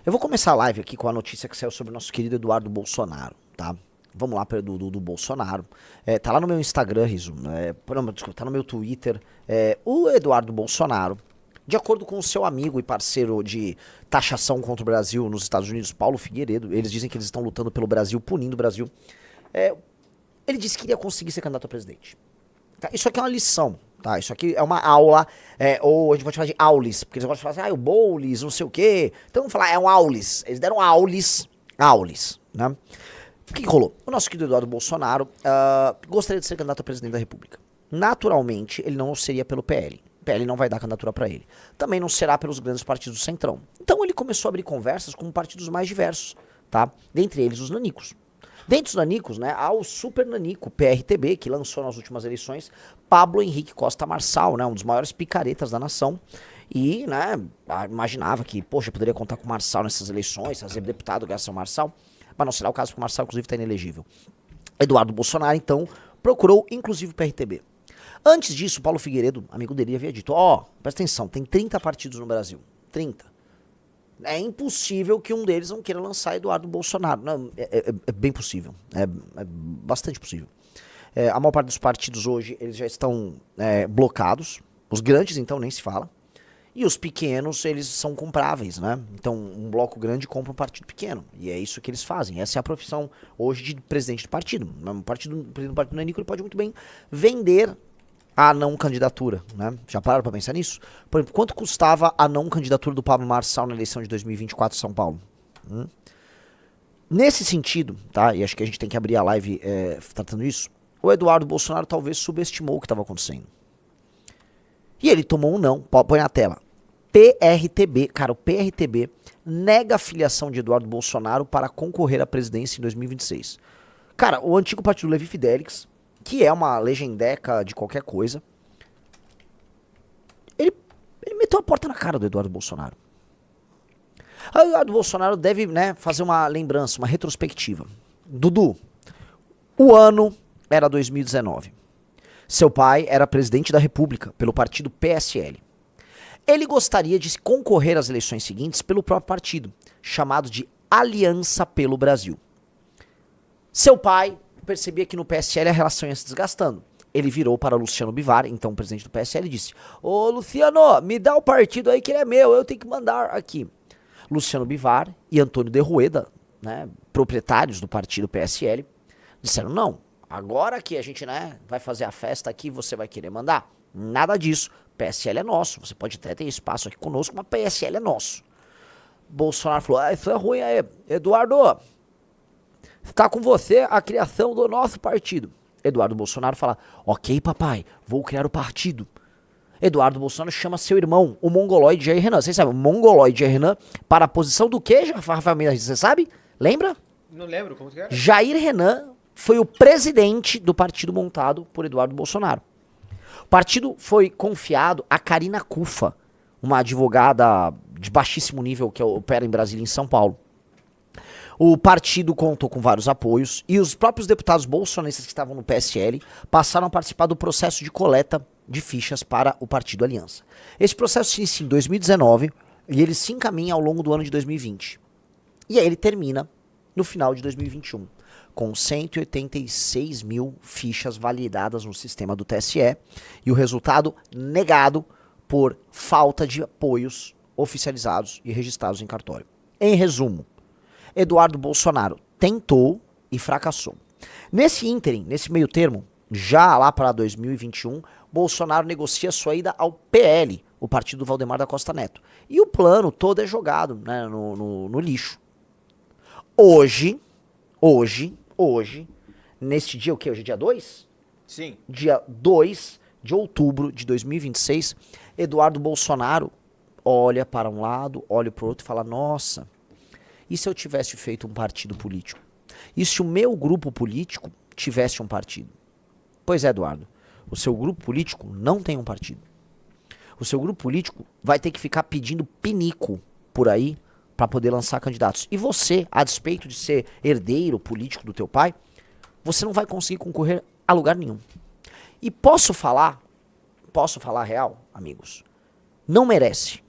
Eu vou começar a live aqui com a notícia que saiu sobre o nosso querido Eduardo Bolsonaro, tá? Vamos lá para do Bolsonaro. Tá lá no meu Instagram, Riso. Não, desculpa, tá no meu Twitter. O Eduardo Bolsonaro, de acordo com o seu amigo e parceiro de taxação contra o Brasil nos Estados Unidos, Paulo Figueiredo, eles dizem que eles estão lutando pelo Brasil, punindo o Brasil. Ele disse que iria conseguir ser candidato a presidente. Tá? Isso aqui é uma lição, tá? Isso aqui é uma aula, ou a gente pode falar de aulis, porque eles gostam de falar assim, o Boulis, não sei o quê. Então vamos falar, é um aulis. Eles deram aulis, né? O que rolou? O nosso querido Eduardo Bolsonaro gostaria de ser candidato a presidente da República. Naturalmente, ele não seria pelo PL. O PL não vai dar candidatura pra ele. Também não será pelos grandes partidos do Centrão. Então ele começou a abrir conversas com partidos mais diversos, tá? Dentre eles os nanicos. Dentre os nanicos, né, há o super nanico, PRTB, que lançou nas últimas eleições Pablo Henrique Costa Marçal, né, um dos maiores picaretas da nação. E, né, imaginava que, poxa, poderia contar com o Marçal nessas eleições, fazer deputado graças ao Marçal. Mas não será o caso, porque o Marçal, inclusive, está inelegível. Eduardo Bolsonaro, então, procurou, inclusive, o PRTB. Antes disso, Paulo Figueiredo, amigo dele, havia dito, presta atenção, tem 30 partidos no Brasil. 30. É impossível que um deles não queira lançar Eduardo Bolsonaro. Não, é bem possível. É bastante possível. A maior parte dos partidos hoje, eles já estão blocados. Os grandes, então, nem se fala. E os pequenos, eles são compráveis, né? Então, um bloco grande compra um partido pequeno. E é isso que eles fazem. Essa é a profissão hoje de presidente de partido. O presidente do partido Nanico, ele pode muito bem vender a não candidatura, né? Já pararam pra pensar nisso? Por exemplo, quanto custava a não candidatura do Pablo Marçal na eleição de 2024 em São Paulo? Nesse sentido, tá? E acho que a gente tem que abrir a live tratando isso. O Eduardo Bolsonaro talvez subestimou o que estava acontecendo. E ele tomou um não. Põe na tela. PRTB. Cara, o PRTB nega a filiação de Eduardo Bolsonaro para concorrer à presidência em 2026. Cara, o antigo partido Levi Fidelix, que é uma legendeca de qualquer coisa, ele meteu a porta na cara do Eduardo Bolsonaro. O Eduardo Bolsonaro deve, né, fazer uma lembrança, uma retrospectiva. Dudu, o ano era 2019. Seu pai era presidente da República pelo partido PSL. Ele gostaria de concorrer às eleições seguintes pelo próprio partido, chamado de Aliança pelo Brasil. Seu pai percebia que no PSL a relação ia se desgastando. Ele virou para Luciano Bivar, então presidente do PSL, e disse: Ô Luciano, me dá o partido aí que ele é meu, eu tenho que mandar aqui. Luciano Bivar e Antônio de Rueda, né, proprietários do partido PSL, disseram: não, agora que a gente, né, vai fazer a festa aqui, você vai querer mandar. Nada disso, PSL é nosso, você pode até ter espaço aqui conosco, mas PSL é nosso. Bolsonaro falou: isso é ruim aí, Eduardo, está com você a criação do nosso partido. Eduardo Bolsonaro fala: ok, papai, vou criar o partido. Eduardo Bolsonaro chama seu irmão, o mongoloide Jair Renan. Vocês sabem, o mongoloide Jair Renan, para a posição do quê, Rafael Mendes? Você sabe? Lembra? Não lembro, como que era? Jair Renan foi o presidente do partido montado por Eduardo Bolsonaro. O partido foi confiado a Karina Cufa, uma advogada de baixíssimo nível que opera em Brasília e em São Paulo. O partido contou com vários apoios e os próprios deputados bolsonaristas que estavam no PSL passaram a participar do processo de coleta de fichas para o partido Aliança. Esse processo se inicia em 2019 e ele se encaminha ao longo do ano de 2020. E aí ele termina no final de 2021, com 186 mil fichas validadas no sistema do TSE e o resultado negado por falta de apoios oficializados e registrados em cartório. Em resumo, Eduardo Bolsonaro tentou e fracassou. Nesse ínterim, nesse meio termo, já lá para 2021, Bolsonaro negocia sua ida ao PL, o partido do Valdemar da Costa Neto. E o plano todo é jogado, né, no lixo. Hoje, neste dia, o que? Hoje é dia 2? Sim. Dia 2 de outubro de 2026, Eduardo Bolsonaro olha para um lado, olha para o outro e fala: nossa, e se eu tivesse feito um partido político? E se o meu grupo político tivesse um partido? Pois é, Eduardo, o seu grupo político não tem um partido. O seu grupo político vai ter que ficar pedindo pinico por aí para poder lançar candidatos. E você, a despeito de ser herdeiro político do teu pai, você não vai conseguir concorrer a lugar nenhum. E posso falar real, amigos, não merece.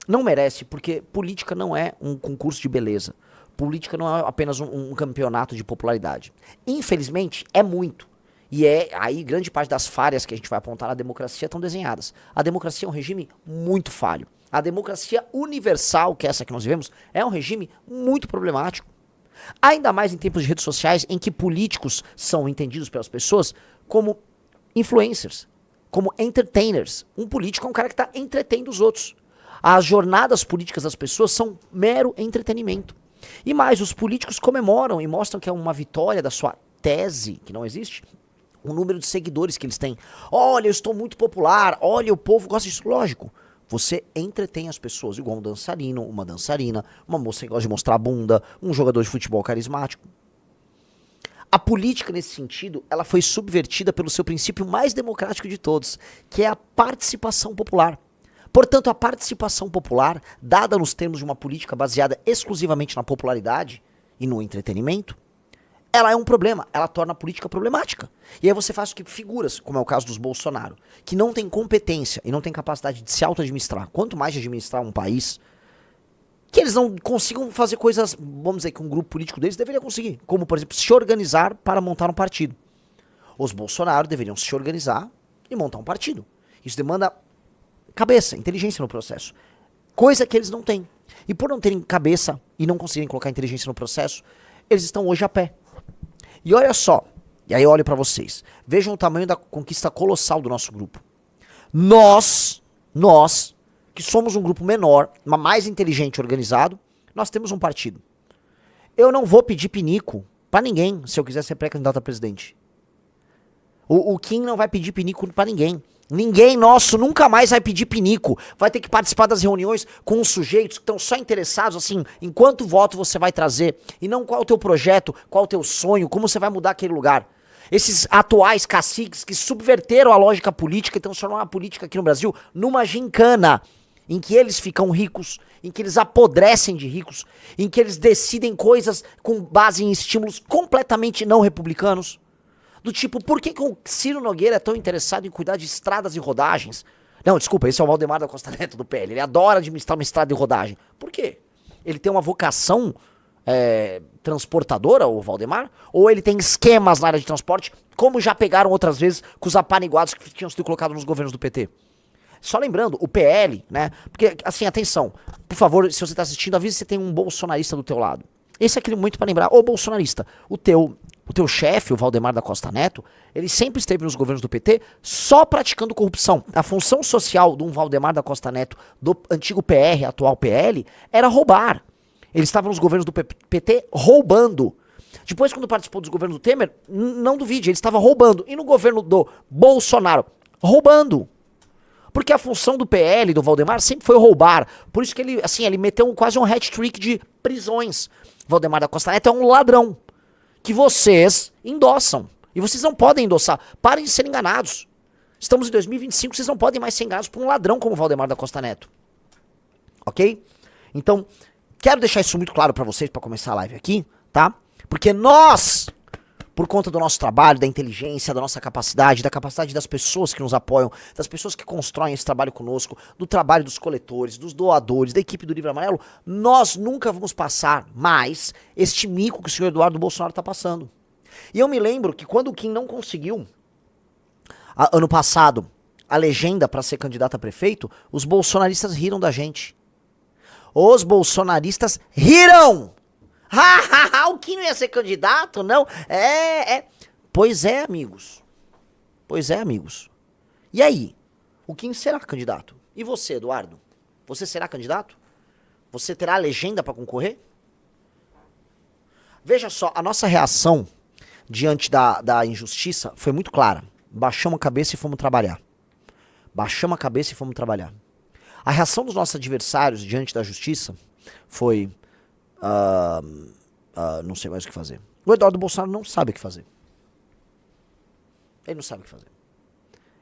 Não merece, porque política não é um concurso de beleza. Política não é apenas um campeonato de popularidade. Infelizmente, é muito. E é aí grande parte das falhas que a gente vai apontar na democracia estão desenhadas. A democracia é um regime muito falho. A democracia universal, que é essa que nós vivemos, é um regime muito problemático. Ainda mais em tempos de redes sociais, em que políticos são entendidos pelas pessoas como influencers, como entertainers. Um político é um cara que está entretendo os outros. As jornadas políticas das pessoas são mero entretenimento. E mais, os políticos comemoram e mostram que é uma vitória da sua tese, que não existe, o número de seguidores que eles têm. Olha, eu estou muito popular, olha, o povo gosta disso. Lógico, você entretém as pessoas, igual um dançarino, uma dançarina, uma moça que gosta de mostrar a bunda, um jogador de futebol carismático. A política, nesse sentido, ela foi subvertida pelo seu princípio mais democrático de todos, que é a participação popular. Portanto, a participação popular, dada nos termos de uma política baseada exclusivamente na popularidade e no entretenimento, ela é um problema, ela torna a política problemática. E aí você faz o que figuras, como é o caso dos Bolsonaro, que não tem competência e não tem capacidade de se auto-administrar, quanto mais de administrar um país, que eles não consigam fazer coisas, vamos dizer, que um grupo político deles deveria conseguir, como, por exemplo, se organizar para montar um partido. Os Bolsonaro deveriam se organizar e montar um partido. Isso demanda cabeça, inteligência no processo, coisa que eles não têm. E por não terem cabeça e não conseguirem colocar inteligência no processo, eles estão hoje a pé. E olha só, e aí eu olho pra vocês, vejam o tamanho da conquista colossal do nosso grupo. Nós, que somos um grupo menor, mas mais inteligente e organizado, nós temos um partido. Eu não vou pedir pinico pra ninguém se eu quiser ser pré-candidato a presidente. O Kim não vai pedir pinico pra ninguém. Ninguém nosso nunca mais vai pedir pinico. Vai ter que participar das reuniões com os sujeitos que estão só interessados, assim, em quanto voto você vai trazer. E não qual é o teu projeto, qual é o teu sonho, como você vai mudar aquele lugar. Esses atuais caciques que subverteram a lógica política e transformaram a política aqui no Brasil numa gincana, em que eles ficam ricos, em que eles apodrecem de ricos, em que eles decidem coisas com base em estímulos completamente não republicanos. Do tipo, por que o Ciro Nogueira é tão interessado em cuidar de estradas e rodagens? Não, desculpa, esse é o Valdemar da Costa Neto do PL. Ele adora administrar uma estrada de rodagem. Por quê? Ele tem uma vocação transportadora, o Valdemar? Ou ele tem esquemas na área de transporte, como já pegaram outras vezes com os apaniguados que tinham sido colocados nos governos do PT? Só lembrando, o PL, né? Porque, assim, atenção, por favor, se você tá assistindo, avise se você tem um bolsonarista do teu lado. Esse é aquele muito pra lembrar. Ô, bolsonarista, o teu chefe, o Valdemar da Costa Neto, ele sempre esteve nos governos do PT só praticando corrupção. A função social de um Valdemar da Costa Neto, do antigo PR, atual PL, era roubar. Ele estava nos governos do PT roubando. Depois, quando participou dos governos do Temer, não duvide, ele estava roubando. E no governo do Bolsonaro, roubando. Porque a função do PL, do Valdemar, sempre foi roubar. Por isso que ele, assim, ele meteu quase um hat-trick de prisões. Valdemar da Costa Neto é um ladrão que vocês endossam. E vocês não podem endossar. Parem de ser enganados. Estamos em 2025, vocês não podem mais ser enganados por um ladrão como o Valdemar da Costa Neto. Ok? Então, quero deixar isso muito claro pra vocês, pra começar a live aqui, tá? Porque nós, por conta do nosso trabalho, da inteligência, da nossa capacidade, da capacidade das pessoas que nos apoiam, das pessoas que constroem esse trabalho conosco, do trabalho dos coletores, dos doadores, da equipe do Livro Amarelo, nós nunca vamos passar mais este mico que o senhor Eduardo Bolsonaro está passando. E eu me lembro que quando o Kim não conseguiu, ano passado, a legenda para ser candidato a prefeito, os bolsonaristas riram da gente. Os bolsonaristas riram! O Kim não ia ser candidato, não? Pois é, amigos. Pois é, amigos. E aí? O Kim será candidato? E você, Eduardo? Você será candidato? Você terá legenda para concorrer? Veja só, a nossa reação diante da injustiça foi muito clara. Baixamos a cabeça e fomos trabalhar. Baixamos a cabeça e fomos trabalhar. A reação dos nossos adversários diante da justiça foi... não sei mais o que fazer. O Eduardo Bolsonaro não sabe o que fazer. Ele não sabe o que fazer.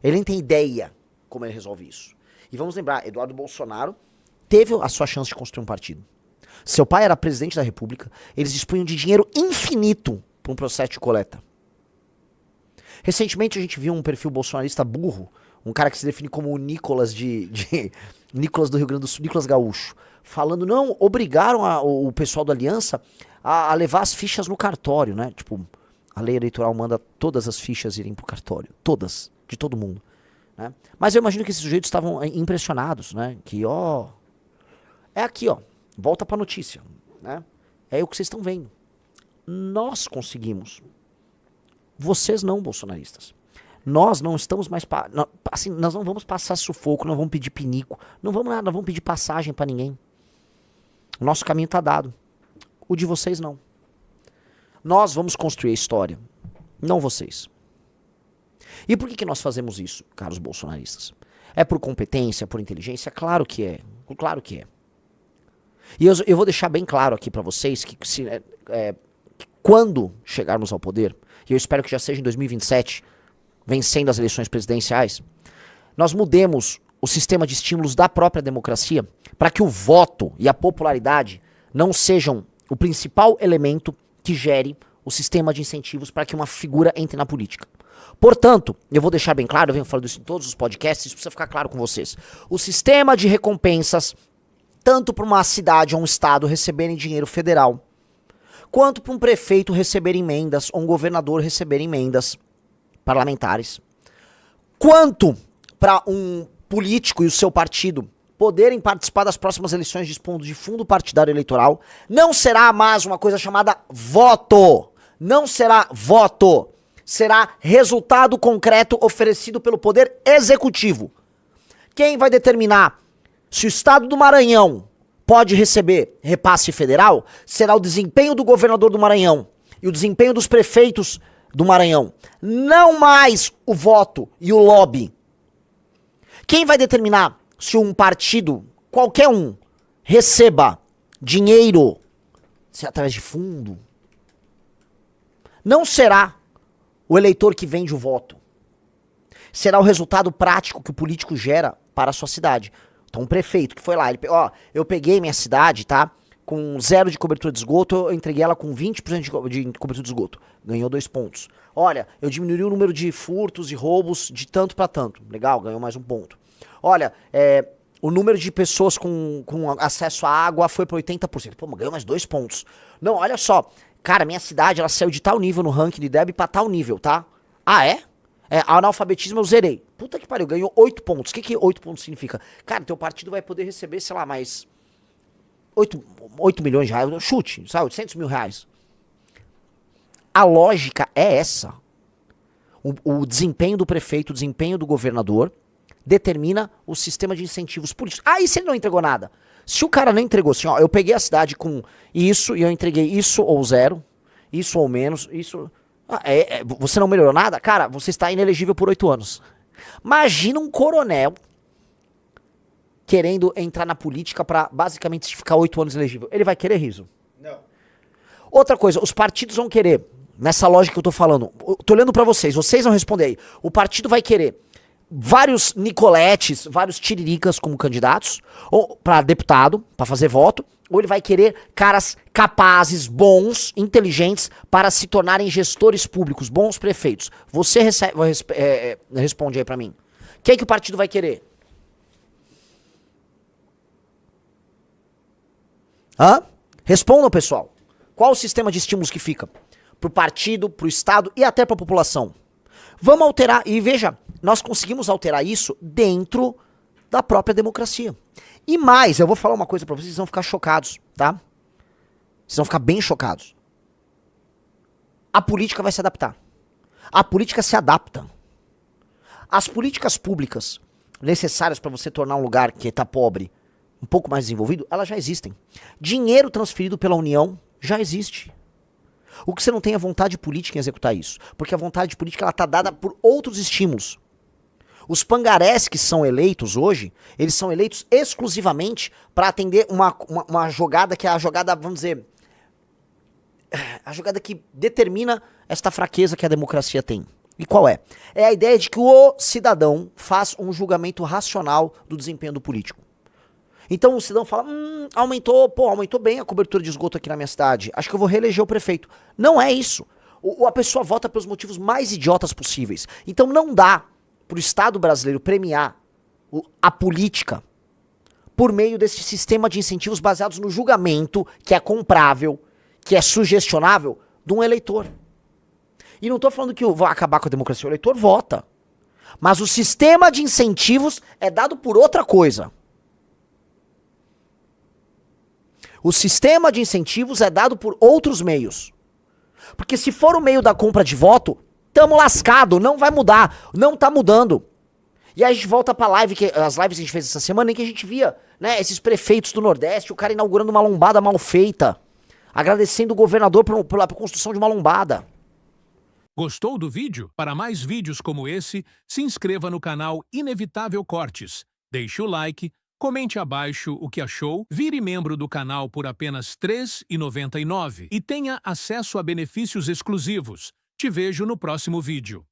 Ele nem tem ideia como ele resolve isso. E vamos lembrar, Eduardo Bolsonaro teve a sua chance de construir um partido. Seu pai era presidente da República, eles dispunham de dinheiro infinito para um processo de coleta. Recentemente a gente viu um perfil bolsonarista burro, um cara que se define como o Nicolas Nicolas do Rio Grande do Sul, Nicolas Gaúcho, falando, não, obrigaram o pessoal da Aliança a levar as fichas no cartório, né? Tipo, a lei eleitoral manda todas as fichas irem pro cartório. Todas. De todo mundo. Né? Mas eu imagino que esses sujeitos estavam impressionados, né? Que, ó... É aqui, ó. Volta pra notícia. Né? É o que vocês estão vendo. Nós conseguimos. Vocês não, bolsonaristas. Nós não estamos mais... assim, nós não vamos passar sufoco, não vamos pedir pinico. Não vamos nada, não vamos pedir passagem pra ninguém. O nosso caminho tá dado. O de vocês não. Nós vamos construir a história. Não vocês. E por que nós fazemos isso, caros bolsonaristas? É por competência, por inteligência? Claro que é. Claro que é. E eu vou deixar bem claro aqui pra vocês que quando chegarmos ao poder, e eu espero que já seja em 2027, vencendo as eleições presidenciais, nós mudemos o sistema de estímulos da própria democracia para que o voto e a popularidade não sejam o principal elemento que gere o sistema de incentivos para que uma figura entre na política. Portanto, eu vou deixar bem claro, eu venho falando isso em todos os podcasts, isso precisa ficar claro com vocês. O sistema de recompensas, tanto para uma cidade ou um estado receberem dinheiro federal, quanto para um prefeito receber emendas ou um governador receber emendas parlamentares, quanto para um político e o seu partido poderem participar das próximas eleições dispondo de fundo partidário eleitoral, não será mais uma coisa chamada voto. Não será voto. Será resultado concreto oferecido pelo Poder Executivo. Quem vai determinar se o Estado do Maranhão pode receber repasse federal será o desempenho do governador do Maranhão e o desempenho dos prefeitos do Maranhão. Não mais o voto e o lobby. Quem vai determinar se um partido, qualquer um, receba dinheiro, se através de fundo, não será o eleitor que vende o voto. Será o resultado prático que o político gera para a sua cidade. Então, um prefeito que foi lá, eu peguei minha cidade, tá? Com 0 de cobertura de esgoto, eu entreguei ela com 20% de cobertura de esgoto. Ganhou 2 pontos. Olha, eu diminui o número de furtos e roubos de tanto para tanto. Legal, ganhou mais 1 ponto. Olha, o número de pessoas com acesso à água foi para 80%. Pô, mas ganhou mais 2 pontos. Não, olha só. Cara, minha cidade, ela saiu de tal nível no ranking de DEB pra tal nível, tá? Ah, é? Analfabetismo eu zerei. Puta que pariu, ganhou 8 pontos. O que 8 pontos significa? Cara, teu partido vai poder receber, sei lá, mais 8 milhões de reais. Chute, sabe? 800 mil reais. A lógica é essa. O desempenho do prefeito, o desempenho do governador determina o sistema de incentivos políticos. Ah, e se ele não entregou nada? Se o cara não entregou assim, ó, eu peguei a cidade com isso e eu entreguei isso ou 0, isso ou menos, isso... você não melhorou nada? Cara, você está inelegível por 8 anos. Imagina um coronel querendo entrar na política pra basicamente ficar 8 anos elegível. Ele vai querer, Riso? Não. Outra coisa, os partidos vão querer, nessa lógica que eu tô falando, eu tô olhando pra vocês vão responder aí. O partido vai querer vários Nicoletes, vários Tiriricas como candidatos, ou para deputado, para fazer voto, ou ele vai querer caras capazes, bons, inteligentes, para se tornarem gestores públicos, bons prefeitos. Você responde aí para mim. Quem que o partido vai querer? Hã? Respondam, pessoal. Qual o sistema de estímulos que fica? Pro partido, pro Estado e até pra população. Vamos alterar, e veja, nós conseguimos alterar isso dentro da própria democracia. E mais, eu vou falar uma coisa pra vocês vão ficar chocados, tá? Vocês vão ficar bem chocados. A política vai se adaptar. A política se adapta. As políticas públicas necessárias para você tornar um lugar que está pobre um pouco mais desenvolvido, elas já existem. Dinheiro transferido pela União já existe. O que você não tem é vontade política em executar isso. Porque a vontade política ela tá dada por outros estímulos. Os pangarés que são eleitos hoje, eles são eleitos exclusivamente para atender uma jogada que é a jogada, vamos dizer, a jogada que determina esta fraqueza que a democracia tem. E qual é? É a ideia de que o cidadão faz um julgamento racional do desempenho do político. Então o cidadão fala, aumentou bem a cobertura de esgoto aqui na minha cidade, acho que eu vou reeleger o prefeito. Não é isso. A pessoa vota pelos motivos mais idiotas possíveis. Então não dá pro Estado brasileiro premiar a política por meio desse sistema de incentivos baseados no julgamento, que é comprável, que é sugestionável, de um eleitor. E não tô falando que vai acabar com a democracia, o eleitor vota. Mas o sistema de incentivos é dado por outra coisa. O sistema de incentivos é dado por outros meios. Porque se for o meio da compra de voto, tamo lascado, não vai mudar, não tá mudando. E aí a gente volta pra live, as lives que a gente fez essa semana, em que a gente via, né, esses prefeitos do Nordeste, o cara inaugurando uma lombada mal feita, agradecendo o governador pela construção de uma lombada. Gostou do vídeo? Para mais vídeos como esse, se inscreva no canal Inevitável Cortes, deixe o like, comente abaixo o que achou, vire membro do canal por apenas R$ 3,99 e tenha acesso a benefícios exclusivos. Te vejo no próximo vídeo.